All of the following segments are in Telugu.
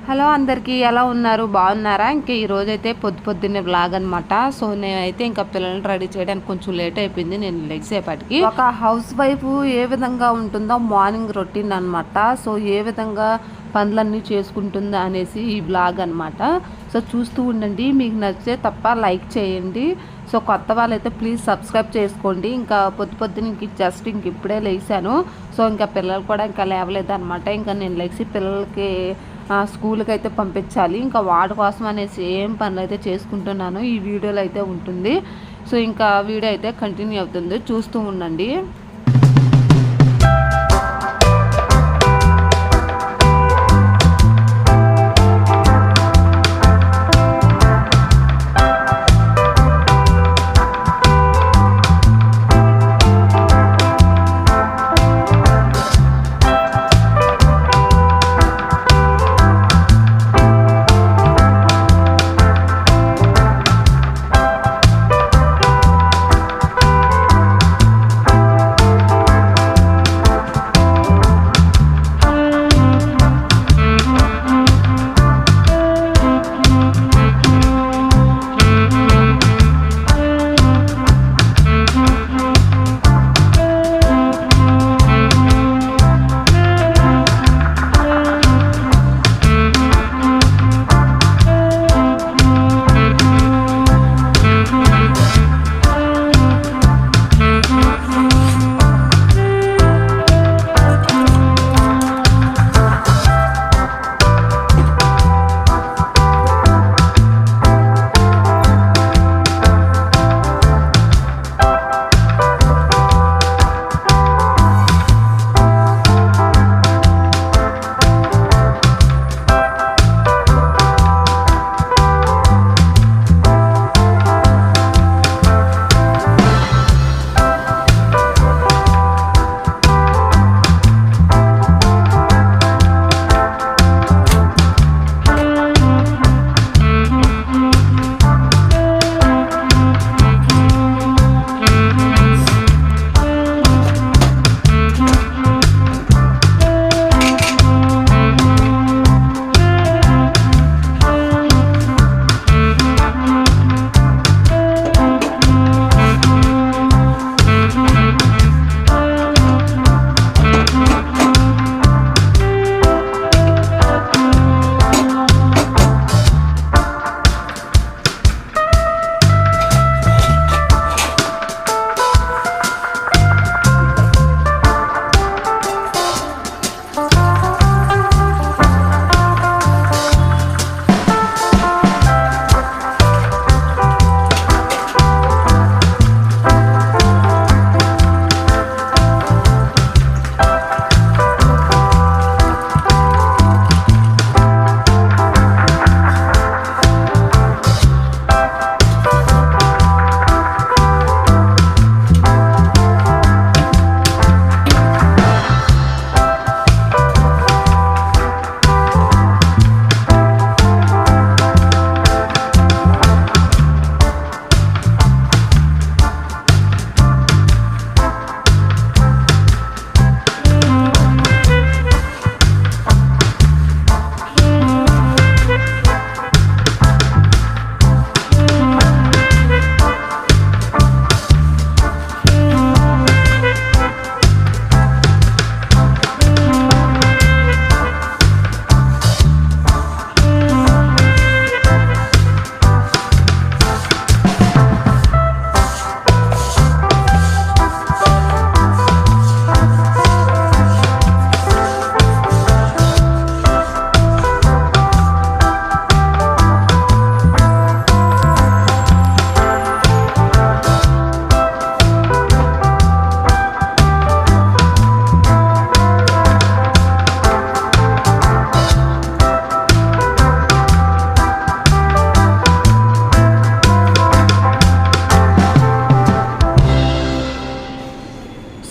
హలో అందరికీ ఎలా ఉన్నారు? బాగున్నారా? ఇంకా ఈరోజైతే పొద్దున్నే వ్లాగ్ అనమాట. సో నేనైతే ఇంకా పిల్లల్ని రెడీ చేయడానికి కొంచెం లేట్ అయిపోయింది. నేను లెగ్సేపటికి ఒక హౌస్ వైఫ్ ఏ విధంగా ఉంటుందో మార్నింగ్ రొటీన్ అనమాట. సో ఏ విధంగా పనులన్నీ చేసుకుంటుందా అనేసి ఈ వ్లాగ్ అనమాట. సో చూస్తూ ఉండండి. మీకు నచ్చితే తప్ప లైక్ చేయండి. సో కొత్త వాళ్ళైతే ప్లీజ్ సబ్స్క్రైబ్ చేసుకోండి. ఇంకా పొద్దున్న ఇంక ఇప్పుడే లేచాను. సో ఇంకా పిల్లలు కూడా ఇంకా లేవలేదు అనమాట. ఇంకా నేను లేచి పిల్లలకి స్కూల్కి అయితే పంపించాలి. ఇంకా వాటి కోసం అనేసి ఏం పనులు అయితే చేసుకుంటున్నాను ఈ వీడియోలో అయితే ఉంటుంది. సో ఇంకా వీడియో అయితే కంటిన్యూ అవుతుంది, చూస్తూ ఉండండి.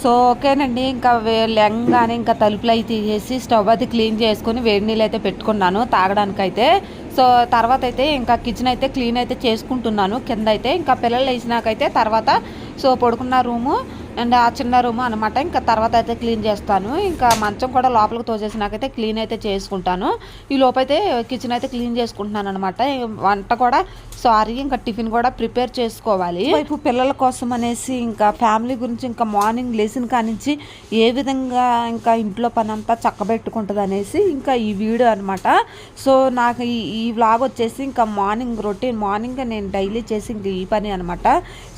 సో ఓకేనండి. ఇంకా లెంగానే ఇంకా తలుపులు అయితే తీసేసి స్టవ్ అయితే క్లీన్ చేసుకొని వేడి నీళ్ళు అయితే పెట్టుకున్నాను తాగడానికైతే. సో తర్వాత అయితే ఇంకా కిచెన్ అయితే క్లీన్ అయితే చేసుకుంటున్నాను కింద అయితే. ఇంకా పిల్లలు వేసినాకైతే తర్వాత సో పడుకున్న రూము అండ్ ఆ చిన్న రూమ్ అనమాట. ఇంకా తర్వాత అయితే క్లీన్ చేస్తాను. ఇంకా మంచం కూడా లోపలికి తోసేసినాకైతే క్లీన్ అయితే చేసుకుంటాను. ఈ లోపైతే కిచెన్ అయితే క్లీన్ చేసుకుంటున్నాను అనమాట. వంట కూడా ఇంకా టిఫిన్ కూడా ప్రిపేర్ చేసుకోవాలి. వైపు పిల్లల కోసం అనేసి ఇంకా ఫ్యామిలీ గురించి ఇంకా మార్నింగ్ లేచిన కానించి ఏ విధంగా ఇంకా ఇంట్లో పని అంతా చక్కబెట్టుకుంటుంది అనేసి ఇంకా ఈ వీడియో అనమాట. సో నాకు ఈ వ్లాగ్ వచ్చేసి ఇంకా మార్నింగ్ రొటీన్, మార్నింగ్ నేను డైలీ చేసి ఇంక ఈ పని అనమాట.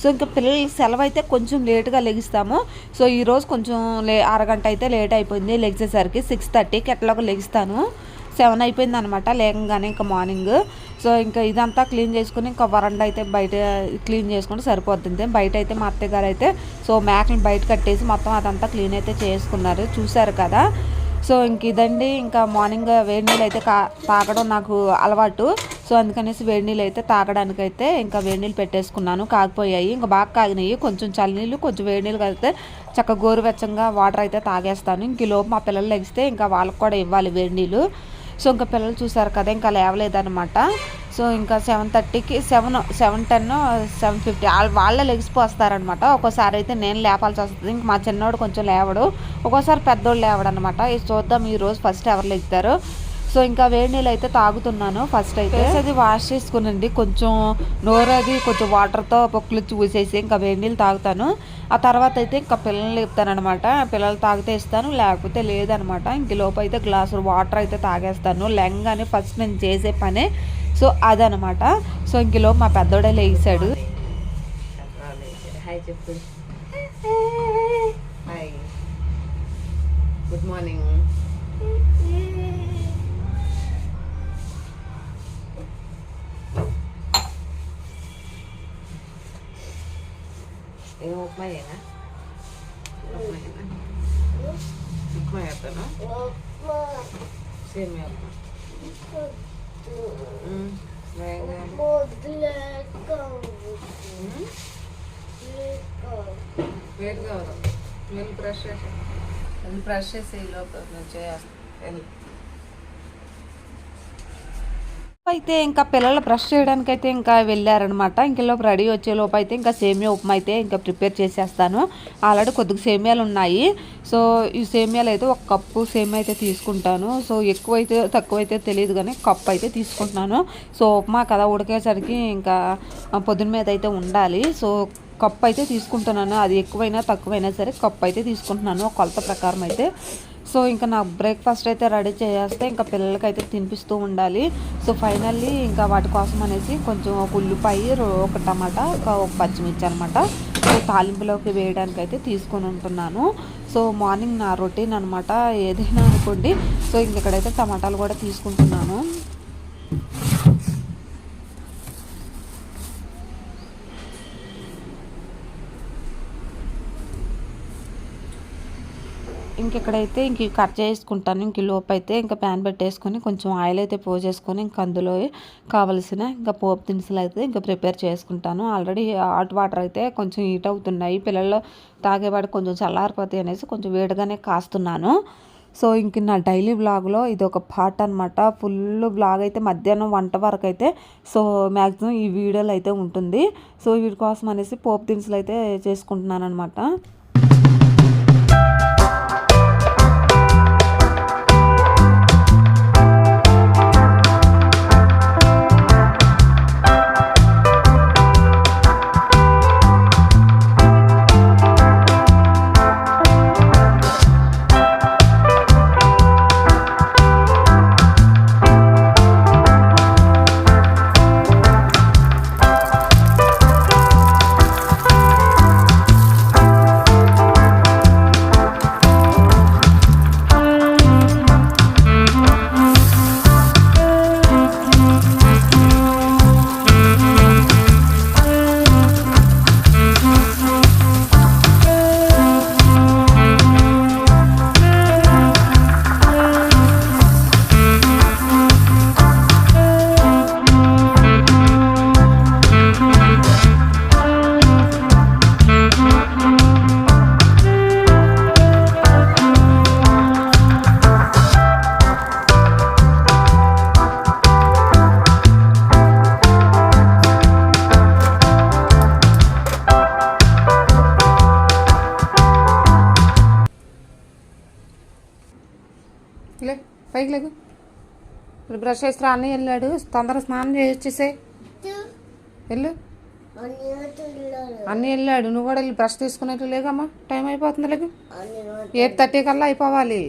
సో ఇంకా పిల్లలకి సెలవు అయితే కొంచెం లేట్గా లెగిస్తాము. సో ఈరోజు కొంచెం అరగంట అయితే లేట్ అయిపోయింది లెగిసేసరికి. 6:30కి ఎట్లాగో లెగిస్తాను. 7 అయిపోయింది అనమాట లేకంగానే ఇంకా మార్నింగ్. సో ఇంకా ఇదంతా క్లీన్ చేసుకుని ఇంకా వరండా అయితే బయట క్లీన్ చేసుకుంటే సరిపోతుంది. బయట అయితే మా అత్తయ్య గారు అయితే సో మేకలు బయట కట్టేసి మొత్తం అదంతా క్లీన్ అయితే చేసుకున్నారు, చూశారు కదా. సో ఇంక ఇదండి, ఇంకా మార్నింగ్ వేడి నీళ్ళు అయితే తాగడం నాకు అలవాటు. సో అందుకనేసి వేడి నీళ్ళు అయితే తాగడానికైతే ఇంకా వేడి నీళ్ళు పెట్టేసుకున్నాను. కాగిపోయాయి, ఇంకా బాగా కాగినాయి. కొంచెం చల్లనీళ్ళు కొంచెం వేడి నీళ్ళు కలిపితే చక్కగా గోరువెచ్చంగా వాటర్ అయితే తాగేస్తాను. ఇంక లోపు మా పిల్లలు లెగిస్తే ఇంకా వాళ్ళకి కూడా ఇవ్వాలి వేడి నీళ్ళు. సో ఇంకా పిల్లలు చూసారు కదా ఇంకా లేవలేదనమాట. సో ఇంకా 7:30కి 7:10 7:50 వాళ్ళే లెగిసిపోస్తారనమాట. ఒక్కోసారి అయితే నేను లేపాల్సి వస్తుంది. ఇంక మా చిన్నోడు కొంచెం లేవడు, ఒక్కోసారి పెద్దోడు లేవడు అనమాట. ఇది చూద్దాం ఈరోజు ఫస్ట్ ఎవరు లెగుతారు. సో ఇంకా వేడి నీళ్ళు అయితే తాగుతున్నాను. ఫస్ట్ అయితే అది వాష్ చేసుకునండి, కొంచెం నోరది కొంచెం వాటర్తో పొక్కులు చూసేసి ఇంకా వేడి నీళ్ళు తాగుతాను. ఆ తర్వాత అయితే ఇంకా పిల్లల్ని లేపుతాను అనమాట. పిల్లలు తాగితే ఇస్తాను, లేకపోతే లేదనమాట. ఇంక లోపు అయితే గ్లాసు వాటర్ అయితే తాగేస్తాను లెంగానే ఫస్ట్ నేను చేసే పనే. సో అదనమాట. సో ఇంకలోపు మా పెద్దోడే లేచాడు. Good morning. ఏం ఉప్మాయేనా? ఉప్మా చేస్తాను, సేమియా ఉప్మా. వేరు కావాలి, వెళ్ళి బ్రష్ చేసి లోపల చేస్తాను. అయితే ఇంకా పిల్లలు బ్రష్ చేయడానికి అయితే ఇంకా వెళ్ళారనమాట. ఇంకలోపు రెడీ వచ్చేలోపు అయితే ఇంకా సేమియా ఉప్మా అయితే ఇంకా ప్రిపేర్ చేసేస్తాను. ఆల్రెడీ కొద్దిగా సేమియాలు ఉన్నాయి. సో ఈ సేమియాలు అయితే ఒక కప్పు సేమియా అయితే తీసుకుంటాను. సో ఎక్కువైతే తక్కువైతే తెలియదు కానీ కప్పు అయితే తీసుకుంటున్నాను. సో ఉప్మా కదా ఉడికేసరికి ఇంకా పొద్దున మీద అయితే ఉండాలి. సో కప్పు అయితే తీసుకుంటున్నాను. అది ఎక్కువైనా తక్కువైనా సరే కప్పు అయితే తీసుకుంటున్నాను కొలత ప్రకారం అయితే. సో ఇంకా నా బ్రేక్ఫాస్ట్ అయితే రెడీ చేస్తే ఇంకా పిల్లలకైతే తినిపిస్తూ ఉండాలి. సో ఫైనల్లీ ఇంకా వాటి కోసం అనేసి కొంచెం ఒక ఉల్లిపాయ, ఒక టమాటా, ఒక పచ్చిమిర్చి అనమాట. సో తాలింపులోకి వేయడానికి అయితే తీసుకొని ఉంటున్నాను. సో మార్నింగ్ నా రొటీన్ అనమాట, ఏదైనా అనుకోండి. సో ఇంకెక్కడైతే టమాటాలు కూడా తీసుకుంటున్నాను. ఇంకెక్కడైతే ఇంక కట్ చేసుకుంటాను. ఇంక లోపు అయితే ఇంకా ప్యాన్ పెట్టేసుకొని కొంచెం ఆయిల్ అయితే పోసేసుకొని ఇంక అందులో కావలసిన ఇంకా పోపు దినుసులు అయితే ఇంకా ప్రిపేర్ చేసుకుంటాను. ఆల్రెడీ హాట్ వాటర్ అయితే కొంచెం హీట్ అవుతున్నాయి, పిల్లలు తాగేవాడికి కొంచెం చల్లారిపోతాయి అనేసి కొంచెం వేడిగానే కాస్తున్నాను. సో ఇంక నా డైలీ వ్లాగ్లో ఇది ఒక పార్ట్ అనమాట. ఫుల్ వ్లాగ్ అయితే మధ్యాహ్నం వంట వరకు అయితే సో మ్యాక్సిమం ఈ వీడియోలో అయితే ఉంటుంది. సో వీటి కోసం అనేసి పోపు దినుసులు అయితే చేసుకుంటున్నాను అనమాట. పైకి లేకు. ఇప్పుడు బ్రష్ చేస్తా అన్నీ వెళ్ళాడు. తొందరగా స్నానం చేసేసే వెళ్ళు. అన్నీ వెళ్ళాడు. నువ్వు కూడా వెళ్ళి బ్రష్ తీసుకునేట్టు లేకమ్మా. టైం అయిపోతుంది. లేకు 8:30 కల్లా అయిపోవాలి.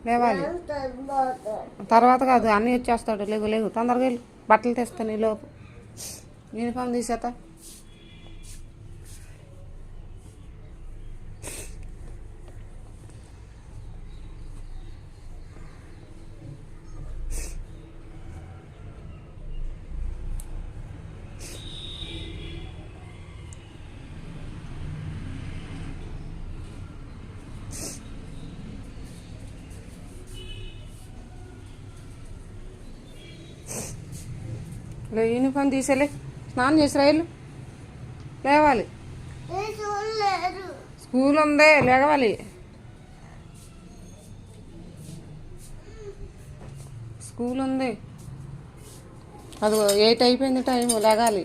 లేవాలి. తర్వాత కాదు, అన్నీ వచ్చేస్తాడు. లేగు లేగు తొందరగా వెళ్ళు. బట్టలు తెస్తాను ఈ లోపు. యూనిఫామ్ తీసేత. లే యూనిఫామ్ తీసేలే. స్నానం చేసి రైలు లేవాలి. స్కూల్ ఉందే లేవాలి. స్కూల్ ఉంది. అది 8 అయిపోయింది టైం. లేగాలి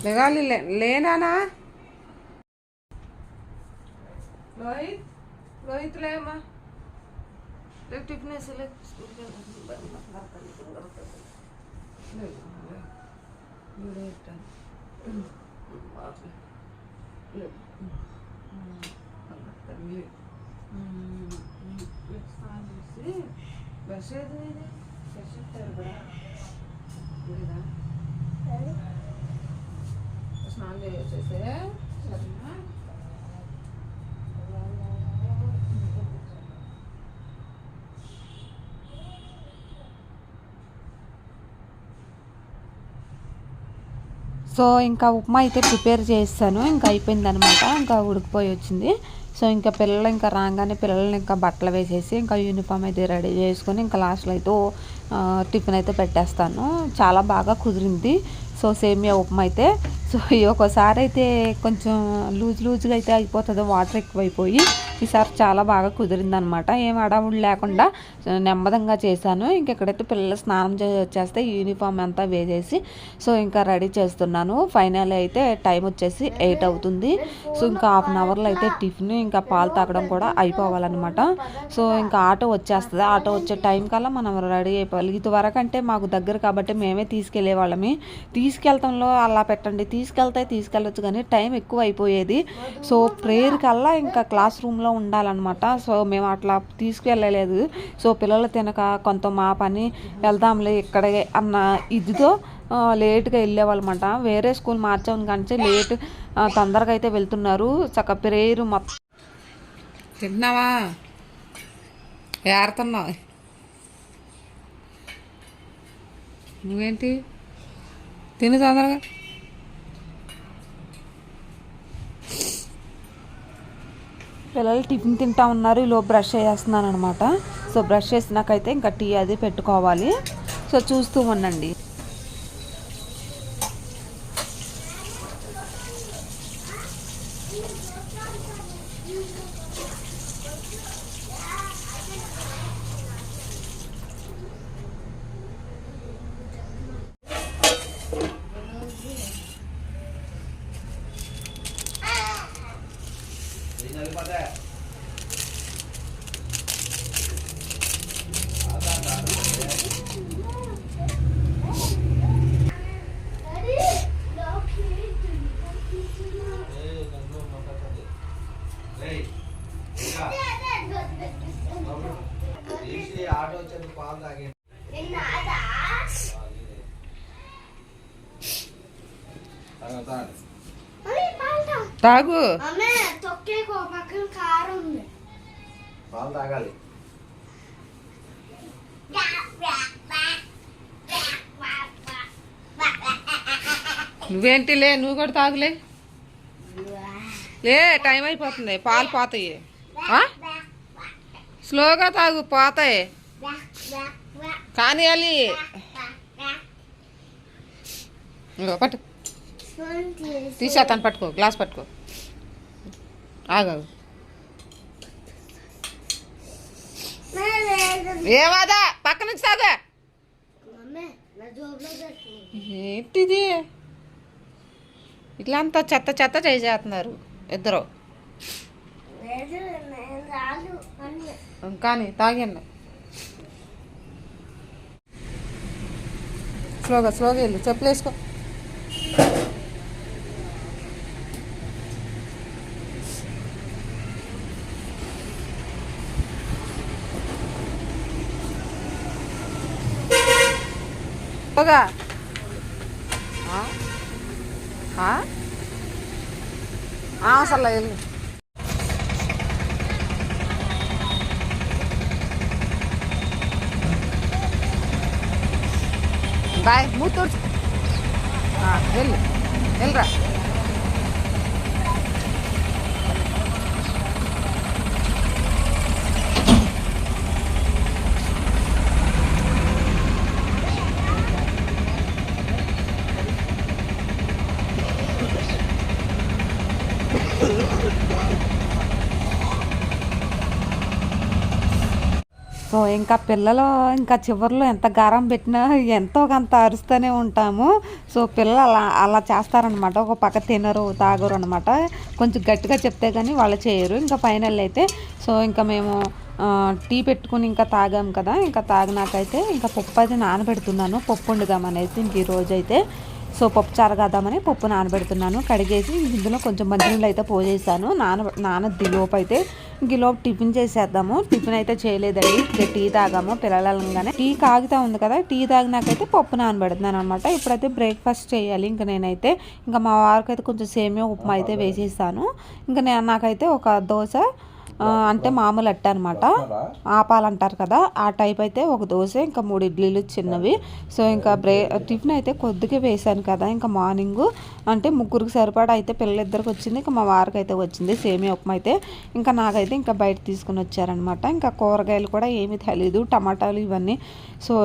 లేగాలి. లేనానా రోహిత్? రోహిత్ లేమ్మా. రేపు టిఫిన్ వేసలే. బ్రష్ ఏది బ్రష్ ఇస్తారు కూడా లేదా? స్నానం చేసేసే సరేనా? సో ఇంకా ఉప్మా అయితే ప్రిపేర్ చేస్తాను. ఇంకా అయిపోయిందనమాట. ఇంకా ఉడికిపోయి వచ్చింది. సో ఇంకా పిల్లలు ఇంకా రాగానే పిల్లల్ని ఇంకా బట్టలు వేసేసి ఇంకా యూనిఫామ్ అయితే రెడీ చేసుకొని ఇంకా లాస్ట్లో అయితే టిఫిన్ అయితే పెట్టేస్తాను. చాలా బాగా కుదిరింది. సో సేమియా ఉప్మా అయితే. సో ఒక్కోసారి అయితే కొంచెం లూజ్గా అయితే అయిపోతుంది, వాటర్ ఎక్కువైపోయి. ఈసారి చాలా బాగా కుదిరిందనమాట. ఏం అడవుడు లేకుండా నెమ్మదంగా చేశాను. ఇంకెక్కడైతే పిల్లలు స్నానం చేసి వచ్చేస్తే యూనిఫామ్ అంతా వేసేసి సో ఇంకా రెడీ చేస్తున్నాను. ఫైనల్ అయితే టైం వచ్చేసి 8 అవుతుంది. సో ఇంకా హాఫ్ అన్ అవర్లో అయితే టిఫిన్ ఇంకా పాలు తాగడం కూడా అయిపోవాలన్నమాట. సో ఇంకా ఆటో వచ్చేస్తుంది. ఆటో వచ్చే టైం కల్లా మనం రెడీ అయిపోవాలి. ఇదివరకు అంటే మాకు దగ్గర కాబట్టి మేమే తీసుకెళ్లే వాళ్ళమి. తీసుకెళ్తాంలో అలా పెట్టండి, తీసుకెళ్ళొచ్చు కానీ టైం ఎక్కువ అయిపోయేది. సో ప్రేయర్ కల్లా ఇంకా క్లాస్ రూమ్లో ఉండాలన్నమాట. సో మేము అట్లా తీసుకెళ్ళలేదు. సో పిల్లలు తినక కొంత మా పని వెళ్దాంలే ఇక్కడే అన్న ఇదితో లేట్గా వెళ్ళేవాళ్ళమాట. వేరే స్కూల్ మార్చాము కానీ లేట్ తొందరగా అయితే వెళ్తున్నారు. చక్క ప్రేయర్ మొత్తం. తిన్నావా? ఏడుతున్నావు నువ్వేంటి? తిను తొందరగా. పిల్లలు టిఫిన్ తింటా ఉన్నారు. ఈలో బ్రష్ చేస్తున్నాను అనమాట. సో బ్రష్ చేసినాకైతే ఇంకా టీ అది పెట్టుకోవాలి. సో చూస్తూ ఉండండి. తాగు. పాలు తాగాలి. నువ్వేంటి లే, నువ్వు కూడా తాగులే. లే టైం అయిపోతుంది, పాలు పోతాయి. స్లోగా తాగు, పోతాయి. కానీ అది పట్టు, తీసేస్తాను. పట్టుకో, గ్లాస్ పట్టుకో. ఆగాగు. ఏమాదా పక్క నుంచి తాగా. ఏంటిది ఇట్లా అంతా చెత్త చెత్త చేసేస్తున్నారు ఇద్దరు. కానీ తాగండి. స్లోగా స్లోగా వెళ్ళు, చెప్పులు వేసుకో. స్లోగా. అసలు వెళ్ళు. బాయ్, మూతూడ్చు. వెళ్ళు, వెళ్ళరా. సో ఇంకా పిల్లలు ఇంకా చివరిలో ఎంత గారం పెట్టినా ఎంతో కొంత అరుస్తూనే ఉంటాము. సో పిల్లలు అలా అలా చేస్తారనమాట. ఒక పక్క తినరు తాగరు అనమాట. కొంచెం గట్టిగా చెప్తే కానీ వాళ్ళు చేయరు. ఇంకా ఫైనల్ అయితే సో ఇంకా మేము టీ పెట్టుకుని ఇంకా తాగాం కదా. ఇంకా తాగినాకైతే ఇంకా పప్పు అయితే నానబెడుతున్నాను, పప్పు వండుదామనేసి. ఇంక ఈరోజు అయితే సో పప్పు చారగాదామని పప్పు నానబెడుతున్నాను. కడిగేసి ఇందులో కొంచెం మంచినీళ్ళు అయితే పోసేసాను. నానద్ది లోపు అయితే ఇంక లోపు టిఫిన్ చేసేద్దాము. టిఫిన్ అయితే చేయలేదండి, ఇంకా టీ తాగాము పిల్లలంగానే. టీ కాగుతా ఉంది కదా, టీ తాగినాకైతే పప్పు నానబెడుతున్నాను అనమాట. ఇప్పుడైతే బ్రేక్ఫాస్ట్ చేయాలి. ఇంకా నేనైతే ఇంకా మా వారికి అయితే కొంచెం సేమియా ఉప్మా అయితే వేసేసాను. ఇంకా నాకైతే ఒక దోశ అంటే మామూలు అట్ట అనమాట, ఆపాలంటారు కదా, ఆ టైప్ అయితే ఒక దోశ, ఇంకా 3 ఇడ్లీలు చిన్నవి. సో ఇంకా టిఫిన్ అయితే కొద్దిగా వేసాను కదా. ఇంకా మార్నింగ్ అంటే ముగ్గురికి సరిపడా అయితే పిల్లలిద్దరికి వచ్చింది, ఇంకా మా వారికి అయితే వచ్చింది సేమియా ఉప్మా అయితే. ఇంకా నాకైతే ఇంకా బయట తీసుకుని వచ్చారనమాట. ఇంకా కూరగాయలు కూడా ఏమీ తెలీదు, టమాటాలు ఇవన్నీ సో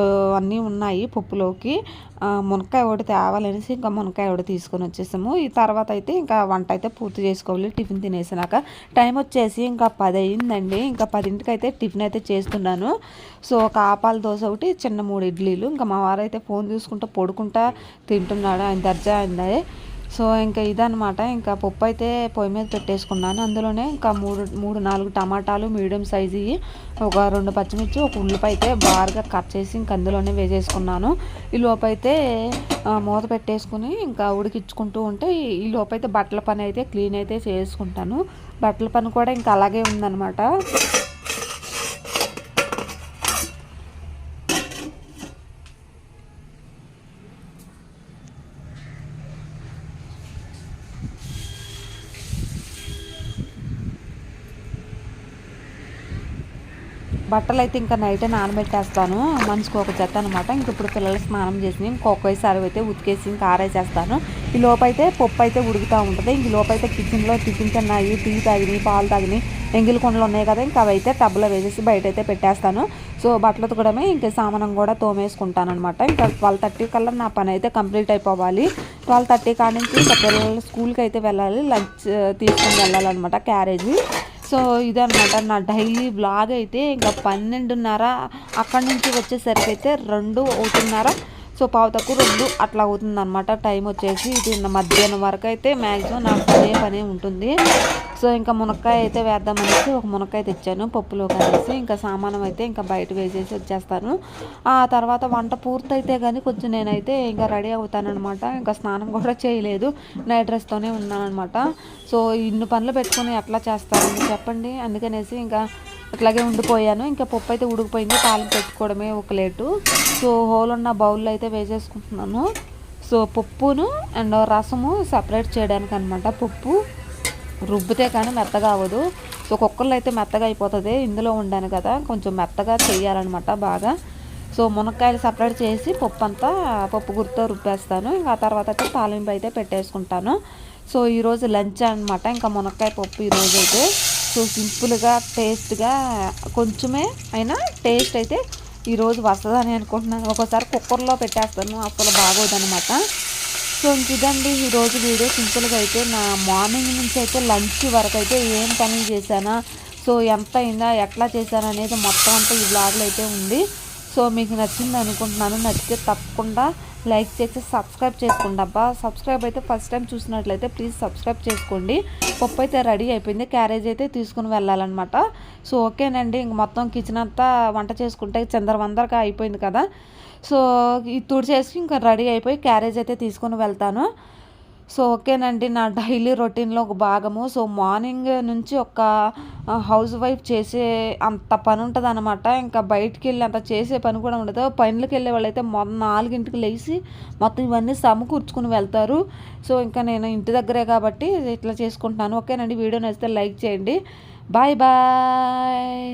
అన్నీ ఉన్నాయి పప్పులోకి. మునక్కాయ ఒకటి తేవాలనేసి ఇంకా మునక్కాయ ఒకటి తీసుకొని వచ్చేసాము. ఈ తర్వాత అయితే ఇంకా వంట అయితే పూర్తి చేసుకోవాలి. టిఫిన్ తినేసినాక టైం వచ్చేసి ఇంకా 10 అయిందండి. ఇంకా 10ంటికి అయితే టిఫిన్ అయితే చేస్తున్నాను. సో ఒక ఆపాల దోశ ఒకటి, చిన్న 3 ఇడ్లీలు. ఇంకా మా వారైతే ఫోన్ చూసుకుంటూ పడుకుంటా తింటున్నాడు, ఆయన దర్జా అయింది. సో ఇంకా ఇదనమాట. ఇంకా పప్పు అయితే పొయ్యి మీద పెట్టేసుకున్నాను. అందులోనే ఇంకా 3-4 టమాటాలు మీడియం సైజు, ఒక 2 పచ్చిమిర్చి, ఒక ఉల్లిపాయ అయితే బాగా కట్ చేసి ఇంక అందులోనే వేసేసుకున్నాను. ఈ లోపైతే మూత పెట్టేసుకుని ఇంకా ఉడికించుకుంటూ ఉంటే ఈ లోపైతే బట్టల పని అయితే క్లీన్ అయితే చేసుకుంటాను. బట్టల పని కూడా ఇంకా అలాగే ఉందన్నమాట. బట్టలు అయితే ఇంకా నైటే నానబెట్టేస్తాను, మనిషికి ఒక జత అనమాట. ఇంక ఇప్పుడు పిల్లలు స్నానం చేసి ఇంకొకసారి అయితే ఉతికేసి ఇంకా ఆరేసేస్తాను. ఈ లోపైతే పప్పు అయితే ఉడుకుతూ ఉంటుంది. ఇంక లోపైతే కిచెన్లో టిఫిన్ తిన్నాయి, టీ తాగినాయి, పాలు తాగినాయి, ఎంగిలి కుండలు ఉన్నాయి కదా, ఇంకా అవైతే టబ్లో వేసేసి బయట అయితే పెట్టేస్తాను. సో బట్టలు ఉతకడమే, ఇంకా సామానం కూడా తోమేసుకుంటాను అనమాట. ఇంకా 12:30 కల్లా నా పని అయితే కంప్లీట్ అయిపోవాలి. 12:30 కాడ నుంచి ఇంకా పిల్లలు స్కూల్కి అయితే వెళ్ళాలి, లంచ్ తీసుకొని వెళ్ళాలన్నమాట, క్యారేజీ. సో ఇదనమాట నా డైలీ బ్లాగ్ అయితే. ఇంకా 12:30 అక్కడి నుంచి వచ్చేసరికి అయితే 2:30, సో 2:15 అట్లా అవుతుంది అనమాట టైం వచ్చేసి. ఇది మధ్యాహ్నం వరకు అయితే మ్యాక్సిమం నాకు పనే ఉంటుంది. సో ఇంకా మునక్కాయ అయితే వేద్దామనేసి ఒక మునక్కాయ తెచ్చాను పప్పులో కలిసి. ఇంకా సామానం అయితే ఇంకా బయట వేసేసి వచ్చేస్తాను. ఆ తర్వాత వంట పూర్తయితే కానీ కొంచెం నేనైతే ఇంకా రెడీ అవుతానమాట. ఇంకా స్నానం కూడా చేయలేదు, నైట్ డ్రెస్తోనే ఉన్నానమాట. సో ఇన్ని పనులు పెట్టుకొని ఎట్లా చేస్తారని చెప్పండి. అందుకనేసి ఇంకా అట్లాగే ఉండిపోయాను. ఇంకా పప్పు అయితే ఉడికిపోయింది, తాలింపు పెట్టుకోవడమే ఒక లేటు. సో హోల్ ఉన్న బౌల్లో అయితే వేసేసుకుంటున్నాను. సో పప్పును అండ్ రసము సపరేట్ చేయడానికి అనమాట. పప్పు రుబ్బితే కానీ మెత్తగా అవ్వదు. సో కుక్కర్లో అయితే మెత్తగా అయిపోతుంది, ఇందులో ఉండాను కదా కొంచెం మెత్తగా చేయాలన్నమాట బాగా. సో మునక్కాయలు సపరేట్ చేసి పప్పు గుర్తుతో రుబ్బేస్తాను. ఇంకా ఆ తర్వాత అయితే తాలింపు అయితే పెట్టేసుకుంటాను. సో ఈరోజు లంచ్ అనమాట, ఇంకా మునక్కాయ పప్పు ఈరోజు అయితే. సో సింపుల్గా టేస్ట్గా కొంచెమే అయినా టేస్ట్ అయితే ఈరోజు వస్తుందని అనుకుంటున్నాను. ఒక్కోసారి కుక్కర్లో పెట్టేస్తాను, అసలు బాగోదనమాట. సో ఇంక ఇదండి ఈరోజు వీడియో. సింపుల్గా అయితే నా మార్నింగ్ నుంచి అయితే లంచ్ వరకు అయితే ఏం పని చేశానా, సో ఎంత అయిందా, ఎట్లా చేశాను అనేది మొత్తం అంతా ఈ బ్లాగ్లో అయితే ఉంది. సో మీకు నచ్చింది అనుకుంటున్నాను. నచ్చితే తప్పకుండా లైక్ చేసి సబ్స్క్రైబ్ చేసుకోండి అబ్బా. సబ్స్క్రైబ్ అయితే ఫస్ట్ టైం చూసినట్లయితే ప్లీజ్ సబ్స్క్రైబ్ చేసుకోండి. పప్పు అయితే రెడీ అయిపోయింది, క్యారేజ్ అయితే తీసుకుని వెళ్ళాలన్నమాట. సో ఓకేనండి, ఇంక మొత్తం కిచెన్ అంతా వంట చేసుకుంటే చిందరవందరగా అయిపోయింది కదా. సో ఈ తుడిచేసి ఇంకా రెడీ అయిపోయి క్యారేజ్ అయితే తీసుకుని వెళ్తాను. సో ఓకేనండి, నా డైలీ రొటీన్లో ఒక భాగము. సో మార్నింగ్ నుంచి ఒక హౌస్ వైఫ్ చేసే అంత పని ఉంటుంది అనమాట. ఇంకా బయటికి వెళ్ళి అంత చేసే పని కూడా ఉండదు. పనులకు వెళ్ళే వాళ్ళైతే 4ంటికి లేచి మొత్తం ఇవన్నీ సమకూర్చుకుని వెళ్తారు. సో ఇంకా నేను ఇంటి దగ్గరే కాబట్టి ఇట్లా చేసుకుంటున్నాను. ఓకేనండి, వీడియో నచ్చితే లైక్ చేయండి. Bye bye.